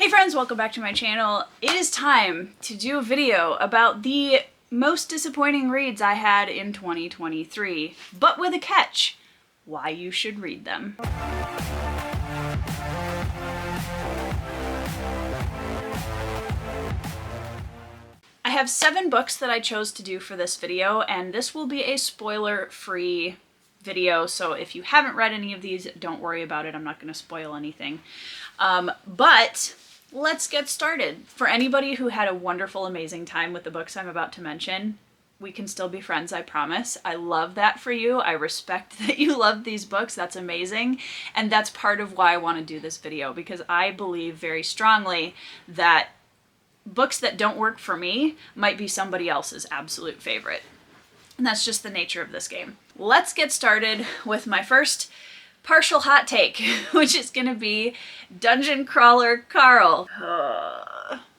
Hey friends, welcome back to my channel. It is time to do a video about the most disappointing reads I had in 2023, but with a catch: why you should read them. I have 7 books that I chose to do for this video, and this will be a spoiler-free video, so if you haven't read any of these, don't worry about it. I'm not going to spoil anything. But let's get started. For anybody who had a wonderful, amazing time with the books I'm about to mention, we can still be friends, I promise. I love that for you. I respect that you love these books. That's amazing. And that's part of why I want to do this video, because I believe very strongly that books that don't work for me might be somebody else's absolute favorite. And that's just the nature of this game. Let's get started with my first partial hot take, which is going to be Dungeon Crawler Carl.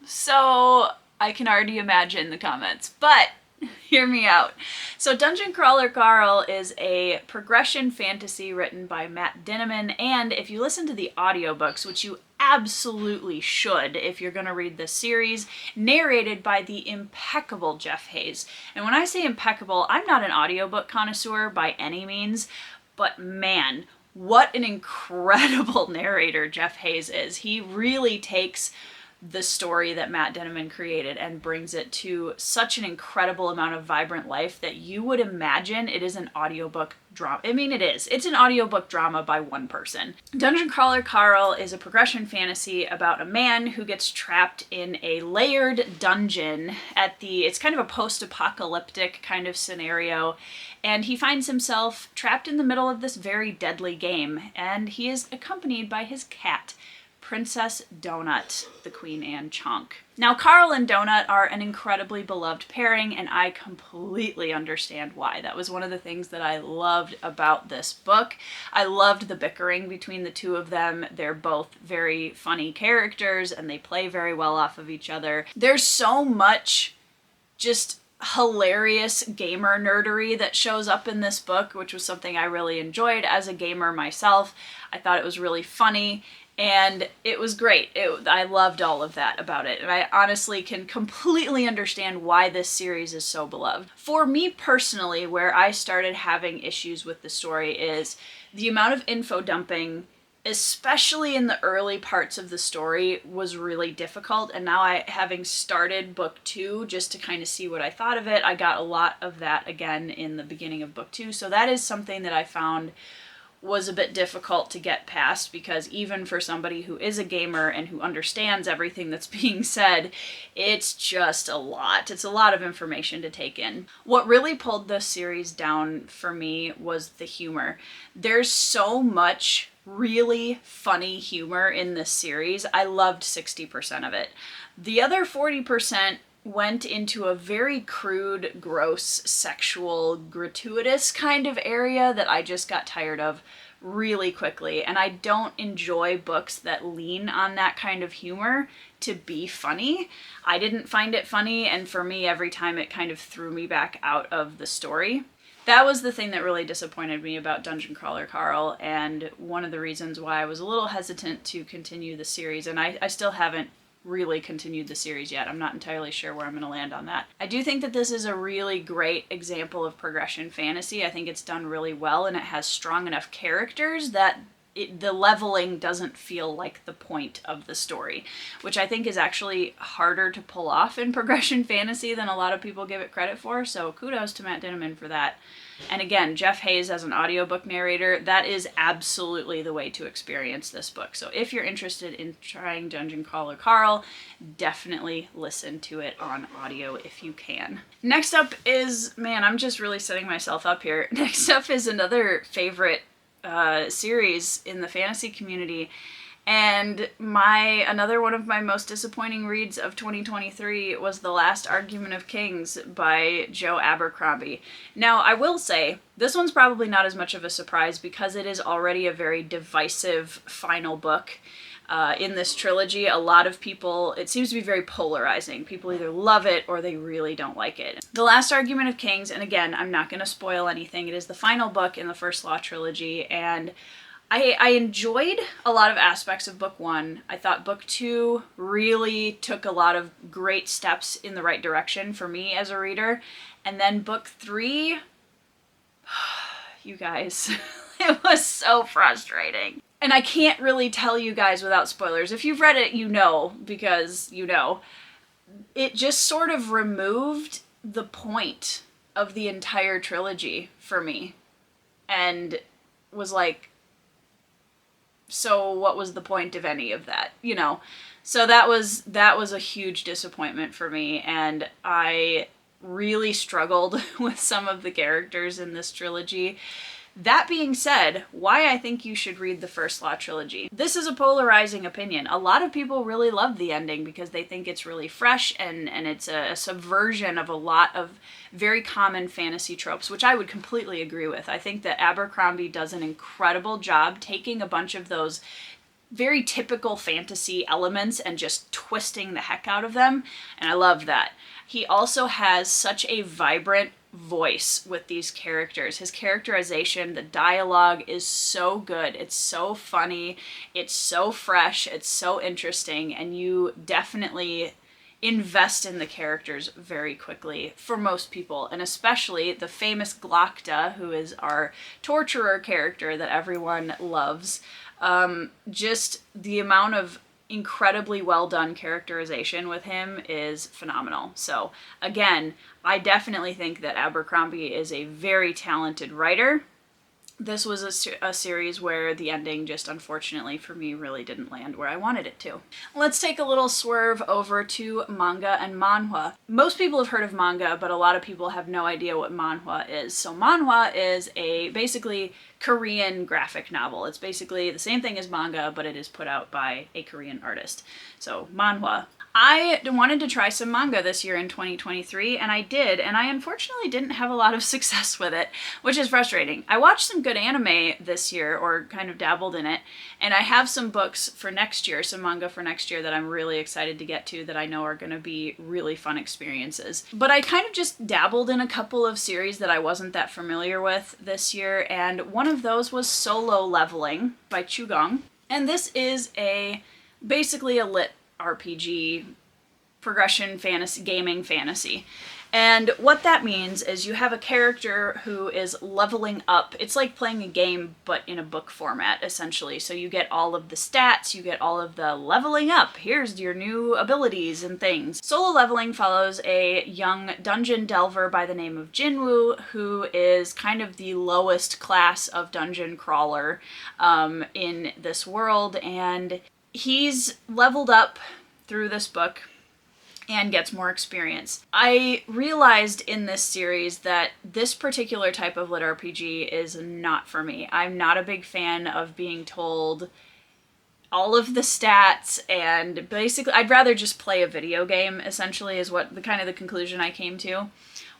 So I can already imagine the comments, but hear me out. So Dungeon Crawler Carl is a progression fantasy written by Matt Dinniman, and if you listen to the audiobooks, which you absolutely should if you're going to read this series, narrated by the impeccable Jeff Hayes. And when I say impeccable, I'm not an audiobook connoisseur by any means, but man, what an incredible narrator Jeff Hayes is. He really takes the story that Matt Dinniman created and brings it to such an incredible amount of vibrant life that you would imagine it is an audiobook drama. I mean, it is. It's an audiobook drama by one person. Dungeon Crawler Carl is a progression fantasy about a man who gets trapped in a layered dungeon it's kind of a post-apocalyptic kind of scenario, and he finds himself trapped in the middle of this very deadly game, and he is accompanied by his cat, Princess Donut, the Queen Anne chunk. Now, Carl and Donut are an incredibly beloved pairing, and I completely understand why. That was one of the things that I loved about this book. I loved the bickering between the two of them. They're both very funny characters, and they play very well off of each other. There's so much just hilarious gamer nerdery that shows up in this book, which was something I really enjoyed as a gamer myself. I thought it was really funny, and it was great. I loved all of that about it, and I honestly can completely understand why this series is so beloved. For me personally, where I started having issues with the story is the amount of info dumping, especially in the early parts of the story, was really difficult. And now having started book 2 just to kind of see what I thought of it, I got a lot of that again in the beginning of book 2. So that is something that I found was a bit difficult to get past, because even for somebody who is a gamer and who understands everything that's being said, it's just a lot. It's a lot of information to take in. What really pulled this series down for me was the humor. There's so much really funny humor in this series. I loved 60% of it. The other 40% went into a very crude, gross, sexual, gratuitous kind of area that I just got tired of really quickly. And I don't enjoy books that lean on that kind of humor to be funny. I didn't find it funny, and for me, every time it kind of threw me back out of the story. That was the thing that really disappointed me about Dungeon Crawler Carl, and one of the reasons why I was a little hesitant to continue the series, and I still haven't really continued the series yet. I'm not entirely sure where I'm going to land on that. I do think that this is a really great example of progression fantasy. I think it's done really well, and it has strong enough characters that the leveling doesn't feel like the point of the story, which I think is actually harder to pull off in progression fantasy than a lot of people give it credit for, so kudos to Matt Dinniman for that. And again, Jeff Hayes as an audiobook narrator, that is absolutely the way to experience this book. So if you're interested in trying Dungeon Crawler Carl, definitely listen to it on audio if you can. Next up is, man, I'm just really setting myself up here. Next up is another favorite series in the fantasy community, and another one of my most disappointing reads of 2023 was The Last Argument of Kings by Joe Abercrombie. Now, I will say, this one's probably not as much of a surprise because it is already a very divisive final book. In this trilogy, a lot of people, it seems to be very polarizing. People either love it or they really don't like it. The Last Argument of Kings, and again, I'm not going to spoil anything, it is the final book in the First Law trilogy, and I enjoyed a lot of aspects of book 1. I thought book 2 really took a lot of great steps in the right direction for me as a reader. And then book 3, you guys, it was so frustrating. And I can't really tell you guys without spoilers. If you've read it, you know, because you know. It just sort of removed the point of the entire trilogy for me. And was like, so what was the point of any of that, you know? So that was a huge disappointment for me, and I really struggled with some of the characters in this trilogy. That being said, why I think you should read the First Law trilogy. This is a polarizing opinion. A lot of people really love the ending because they think it's really fresh and it's a subversion of a lot of very common fantasy tropes, which I would completely agree with. I think that Abercrombie does an incredible job taking a bunch of those very typical fantasy elements and just twisting the heck out of them, and I love that. He also has such a vibrant voice with these characters. His characterization, the dialogue is so good. It's so funny. It's so fresh. It's so interesting. And you definitely invest in the characters very quickly for most people. And especially the famous Glokta, who is our torturer character that everyone loves. Just the amount of incredibly well done characterization with him is phenomenal. So again, I definitely think that Abercrombie is a very talented writer. This was a series where the ending just unfortunately for me really didn't land where I wanted it to. Let's take a little swerve over to manga and manhwa. Most people have heard of manga, but a lot of people have no idea what manhwa is. So manhwa is a basically Korean graphic novel. It's basically the same thing as manga, but it is put out by a Korean artist. So manhwa. I wanted to try some manga this year in 2023, and I did, and I unfortunately didn't have a lot of success with it, which is frustrating. I watched some good anime this year, or kind of dabbled in it, and I have some books for next year, some manga for next year that I'm really excited to get to that I know are going to be really fun experiences. But I kind of just dabbled in a couple of series that I wasn't that familiar with this year, and one of those was Solo Leveling by Chugong. And this is basically a lit RPG, progression fantasy, gaming fantasy. And what that means is you have a character who is leveling up. It's like playing a game, but in a book format, essentially. So you get all of the stats, you get all of the leveling up. Here's your new abilities and things. Solo Leveling follows a young dungeon delver by the name of Jinwoo, who is kind of the lowest class of dungeon crawler in this world. And he's leveled up through this book and gets more experience. I realized in this series that this particular type of lit RPG is not for me. I'm not a big fan of being told all of the stats, and basically I'd rather just play a video game, essentially, is what the kind of the conclusion I came to.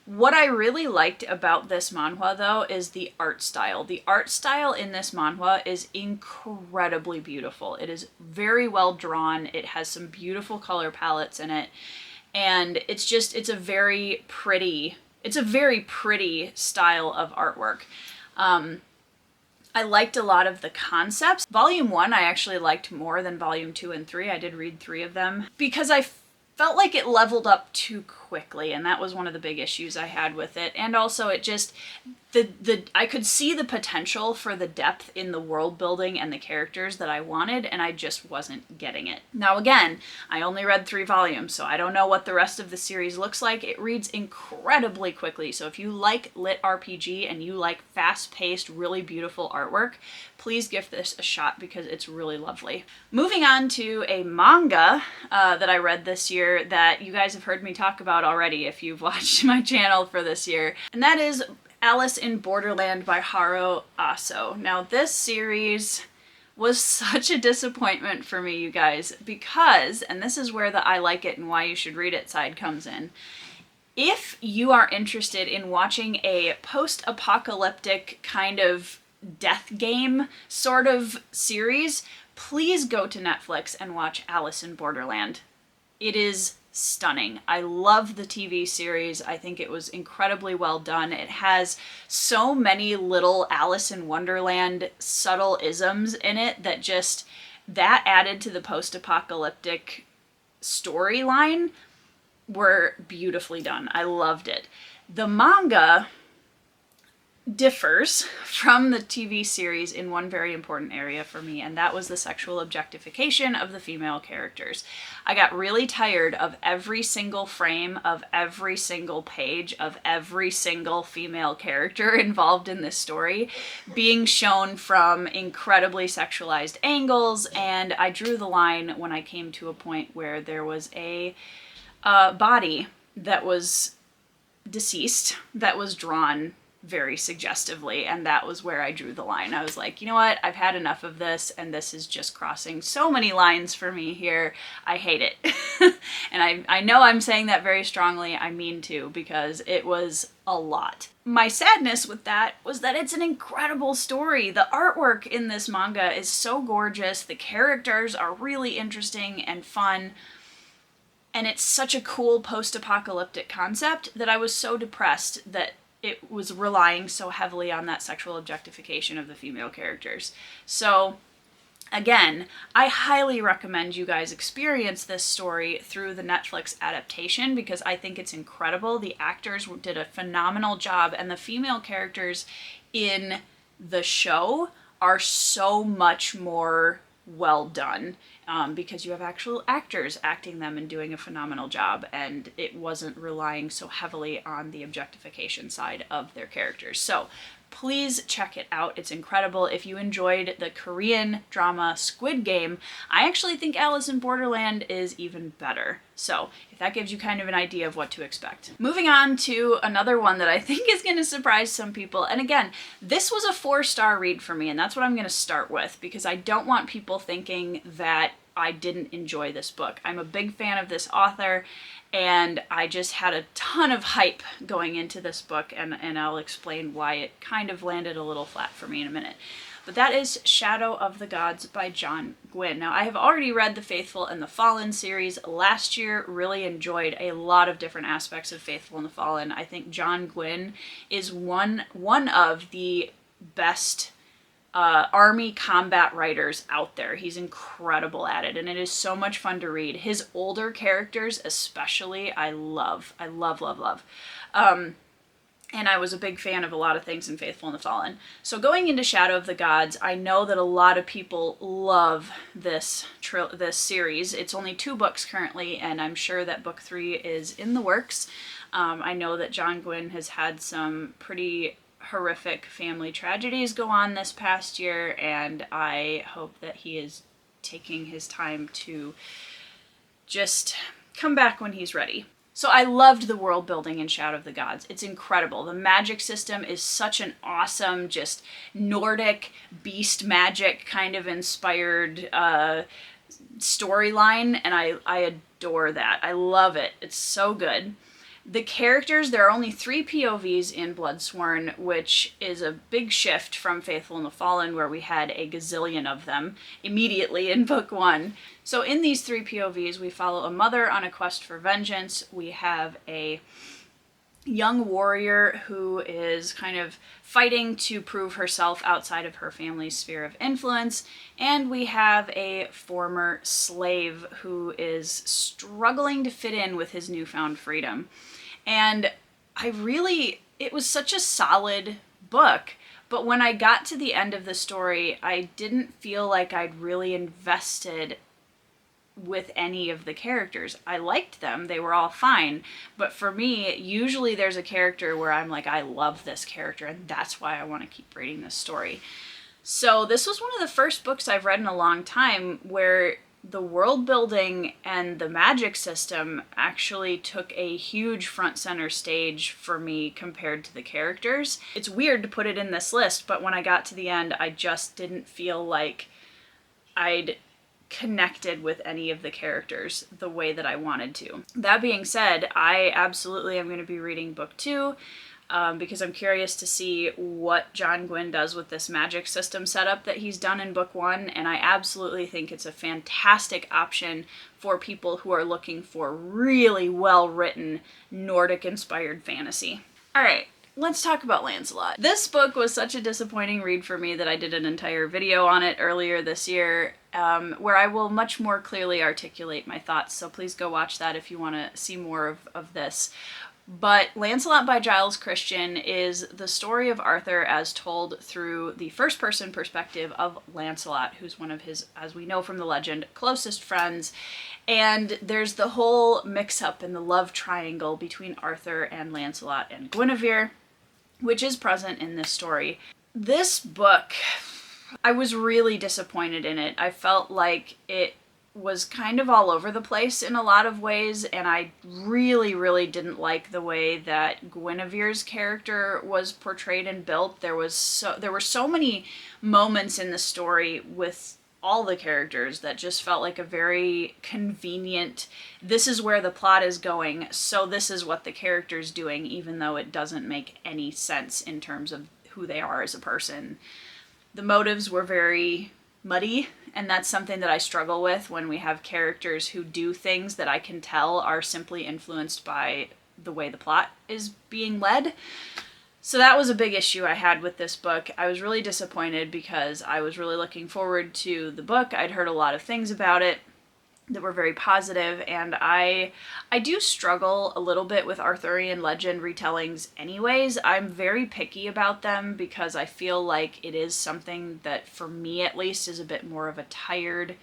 What I really liked about this manhwa, though, is the art style. The art style in this manhwa is incredibly beautiful. It is very well drawn. It has some beautiful color palettes in it. And it's a very pretty style of artwork. I liked a lot of the concepts. Volume 1 I actually liked more than Volume 2 and 3. I did read 3 of them because I felt like it leveled up too quickly, and that was one of the big issues I had with it. And also it just, I could see the potential for the depth in the world building and the characters that I wanted, and I just wasn't getting it. Now again, I only read 3 volumes, so I don't know what the rest of the series looks like. It reads incredibly quickly, so if you like lit RPG and you like fast-paced, really beautiful artwork, please give this a shot because it's really lovely. Moving on to a manga that I read this year that you guys have heard me talk about already if you've watched my channel for this year, and that is Alice in Borderland by Haro Aso. Now this series was such a disappointment for me, you guys, because, and this is where the I like it and why you should read it side comes in, if you are interested in watching a post-apocalyptic kind of death game sort of series, please go to Netflix and watch Alice in Borderland. It is stunning. I love the TV series. I think it was incredibly well done. It has so many little Alice in Wonderland subtle isms in it that just, that added to the post-apocalyptic storyline were beautifully done. I loved it. The manga differs from the TV series in one very important area for me, and that was the sexual objectification of the female characters. I got really tired of every single frame of every single page of every single female character involved in this story being shown from incredibly sexualized angles, and I drew the line when I came to a point where there was a body that was deceased that was drawn very suggestively, and that was where I drew the line. I was like, you know what, I've had enough of this, and this is just crossing so many lines for me here. I hate it. And I know I'm saying that very strongly. I mean to, because it was a lot. My sadness with that was that it's an incredible story. The artwork in this manga is so gorgeous. The characters are really interesting and fun. And it's such a cool post-apocalyptic concept that I was so depressed that it was relying so heavily on that sexual objectification of the female characters. So, again, I highly recommend you guys experience this story through the Netflix adaptation because I think it's incredible. The actors did a phenomenal job, and the female characters in the show are so much more well done because you have actual actors acting them and doing a phenomenal job, and it wasn't relying so heavily on the objectification side of their characters. So please check it out. It's incredible. If you enjoyed the Korean drama Squid Game, I actually think Alice in Borderland is even better. So if that gives you kind of an idea of what to expect. Moving on to another one that I think is going to surprise some people. And again, this was a 4-star read for me, and that's what I'm going to start with because I don't want people thinking that I didn't enjoy this book. I'm a big fan of this author, and I just had a ton of hype going into this book, and I'll explain why it kind of landed a little flat for me in a minute. But that is Shadow of the Gods by John Gwynne. Now, I have already read the Faithful and the Fallen series last year, really enjoyed a lot of different aspects of Faithful and the Fallen. I think John Gwynne is one of the best army combat writers out there. He's incredible at it, and it is so much fun to read. His older characters especially, I love. And I was a big fan of a lot of things in Faithful and the Fallen. So going into Shadow of the Gods, I know that a lot of people love this series. It's only 2 books currently, and I'm sure that book 3 is in the works. I know that John Gwynne has had some pretty horrific family tragedies go on this past year, and I hope that he is taking his time to just come back when he's ready. So I loved the world building in Shadow of the Gods. It's incredible. The magic system is such an awesome, just Nordic beast magic kind of inspired storyline, and I adore that. I love it. It's so good. The characters, there are only 3 POVs in Bloodsworn, which is a big shift from Faithful and the Fallen, where we had a gazillion of them immediately in book 1. So in these 3 POVs, we follow a mother on a quest for vengeance. We have a young warrior who is kind of fighting to prove herself outside of her family's sphere of influence, and we have a former slave who is struggling to fit in with his newfound freedom. And it was such a solid book, but when I got to the end of the story, I didn't feel like I'd really invested with any of the characters. I liked them, they were all fine, but for me, usually there's a character where I'm like, I love this character, and that's why I want to keep reading this story. So this was one of the first books I've read in a long time where the world building and the magic system actually took a huge front center stage for me compared to the characters. It's weird to put it in this list, but when I got to the end, I just didn't feel like I'd connected with any of the characters the way that I wanted to. That being said, I absolutely am going to be reading book 2. because I'm curious to see what John Gwynne does with this magic system setup that he's done in book 1, and I absolutely think it's a fantastic option for people who are looking for really well-written Nordic-inspired fantasy. Alright, let's talk about Lancelot. This book was such a disappointing read for me that I did an entire video on it earlier this year, where I will much more clearly articulate my thoughts, so please go watch that if you want to see more of this. But Lancelot by Giles Christian is the story of Arthur as told through the first-person perspective of Lancelot, who's one of his, as we know from the legend, closest friends. And there's the whole mix-up in the love triangle between Arthur and Lancelot and Guinevere, which is present in this story. This book, I was really disappointed in it. I felt like it was kind of all over the place in a lot of ways, and I really didn't like the way that Guinevere's character was portrayed and built. There were so many moments in the story with all the characters that just felt like a very convenient, this is where the plot is going, so this is what the character's doing, even though it doesn't make any sense in terms of who they are as a person. The motives were very muddy, and that's something that I struggle with when we have characters who do things that I can tell are simply influenced by the way the plot is being led. So that was a big issue I had with this book. I was really disappointed because I was really looking forward to the book. I'd heard a lot of things about it that were very positive, and I do struggle a little bit with Arthurian legend retellings anyways. I'm very picky about them because I feel like it is something that, for me at least, is a bit more of a tired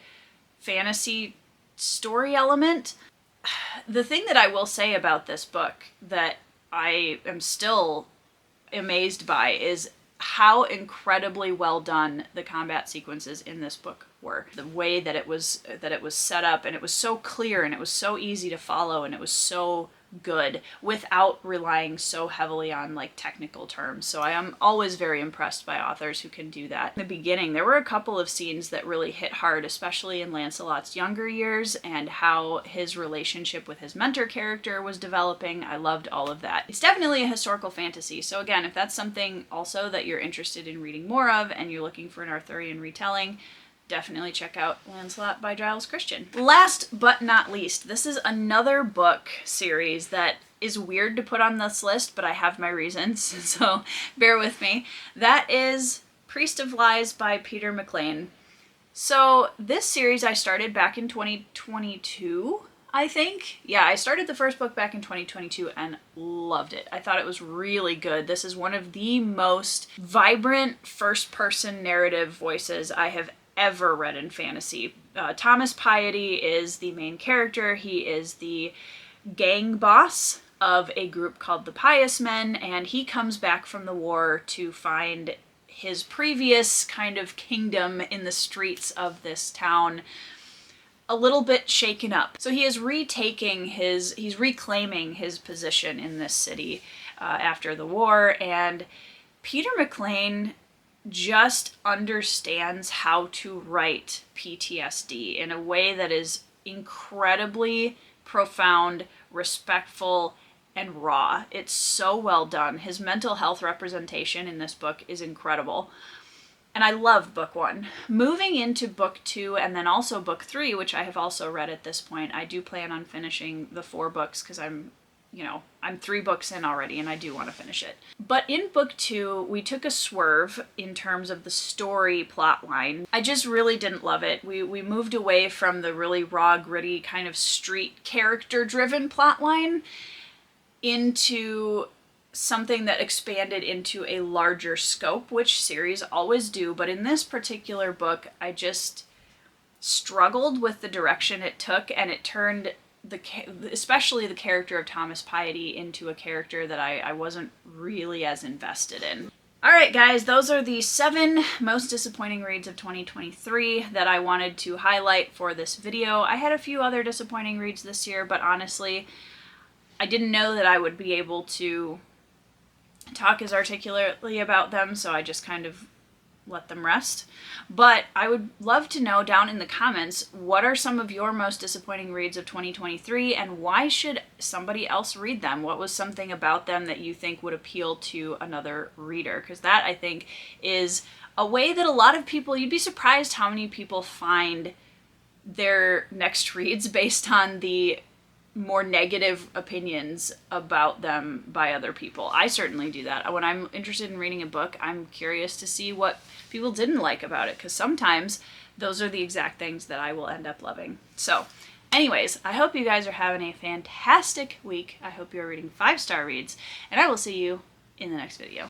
fantasy story element. The thing that I will say about this book that I am still amazed by is how incredibly well done the combat sequences in this book were. The way that it was set up, and it was so clear, and it was so easy to follow, and it was so good without relying so heavily on like technical terms. So I am always very impressed by authors who can do that. In the beginning, there were a couple of scenes that really hit hard, especially in Lancelot's younger years and how his relationship with his mentor character was developing. I loved all of that. It's definitely a historical fantasy. So again, if that's something also that you're interested in reading more of and you're looking for an Arthurian retelling, definitely check out Lancelot by Giles Christian. Last but not least, this is another book series that is weird to put on this list, but I have my reasons, so bear with me. That is Priest of Lies by Peter McLean. So this series I started back in 2022, I think. Yeah, I started the first book back in 2022 and loved it. I thought it was really good. This is one of the most vibrant first-person narrative voices I have ever read in fantasy. Thomas Piety is the main character. He is the gang boss of a group called the Pious Men, and he comes back from the war to find his previous kind of kingdom in the streets of this town a little bit shaken up. So he is he's reclaiming his position in this city after the war, and Peter McLean just understands how to write PTSD in a way that is incredibly profound, respectful, and raw. It's so well done. His mental health representation in this book is incredible. And I love book 1. Moving into book 2 and then also book 3, which I have also read at this point, I do plan on finishing the 4 books because I'm 3 books in already and I do want to finish it. But in book 2, we took a swerve in terms of the story plot line. I just really didn't love it. We moved away from the really raw, gritty, kind of street character-driven plot line into something that expanded into a larger scope, which series always do. But in this particular book, I just struggled with the direction it took, and it turned especially the character of Thomas Piety into a character that I wasn't really as invested in. Alright guys, those are the 7 most disappointing reads of 2023 that I wanted to highlight for this video. I had a few other disappointing reads this year, but honestly, I didn't know that I would be able to talk as articulately about them, so I just kind of let them rest. But I would love to know down in the comments, what are some of your most disappointing reads of 2023 and why should somebody else read them? What was something about them that you think would appeal to another reader? Because that, I think, is a way that a lot of people, you'd be surprised how many people find their next reads based on the more negative opinions about them by other people. I certainly do that. When I'm interested in reading a book, I'm curious to see what people didn't like about it, because sometimes those are the exact things that I will end up loving. So anyways, I hope you guys are having a fantastic week. I hope you're reading 5-star reads, and I will see you in the next video.